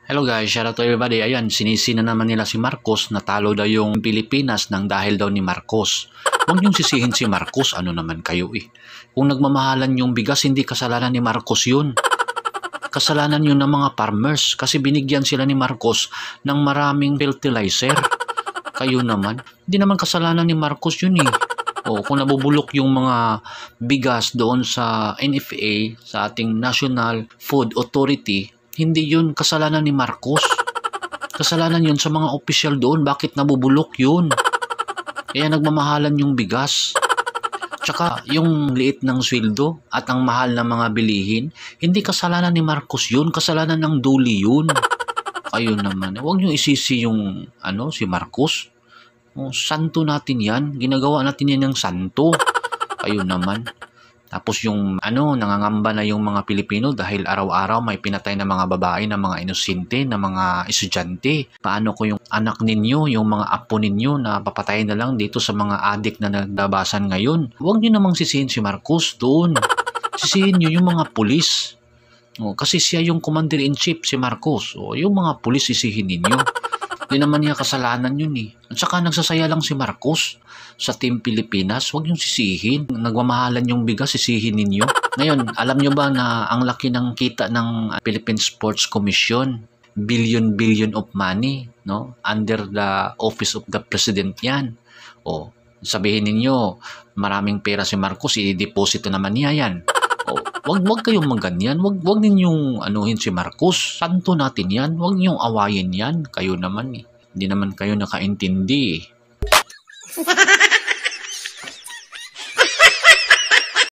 Hello guys, shout out to everybody. Ayan, sinisi na naman nila si Marcos na talo daw yung Pilipinas nang dahil daw ni Marcos. Huwag niyong sisihin si Marcos, ano naman kayo eh. Kung nagmamahalan yung bigas, hindi kasalanan ni Marcos yun. Kasalanan yun ng mga farmers kasi binigyan sila ni Marcos ng maraming fertilizer. Kayo naman, hindi naman kasalanan ni Marcos yun eh. O kung nabubulok yung mga bigas doon sa NFA, sa ating National Food Authority, hindi yun kasalanan ni Marcos. Kasalanan yun sa mga opisyal doon. Bakit nabubulok yun? Kaya nagmamahalan yung bigas. Tsaka yung liit ng sweldo at ang mahal ng mga bilihin, hindi kasalanan ni Marcos yun. Kasalanan ng duli yun. Kayo naman. Huwag nyo isisi yung si Marcos. Santo natin yan. Ginagawa natin yan ng santo. Kayo naman. Tapos yung nangangamba na yung mga Pilipino dahil araw-araw may pinatay na mga babae, na mga inosente, na mga estudyante. Paano ko yung anak ninyo, yung mga apo ninyo na papatayin na lang dito sa mga adik na naglabasan ngayon? Huwag nyo namang sisihin si Marcos doon. Sisihin nyo yung mga pulis. Kasi siya yung commander-in-chief, si Marcos. Yung mga pulis sisihin ninyo. Hindi naman niya kasalanan yun eh. At saka nagsasaya lang si Marcos sa Team Pilipinas. Huwag niyong sisihin. Nagmamahalan yung bigas, sisihin ninyo. Ngayon, alam nyo ba na ang laki ng kita ng Philippine Sports Commission? Billion of money, no? Under the office of the president yan. Sabihin ninyo, maraming pera si Marcos, i-deposito naman niya yan. Wag kayong magganyan. Wag ninyong anuhin si Marcos. Santo natin yan. Wag ninyong awayin yan. Kayo naman eh. Hindi naman kayo nakaintindi eh.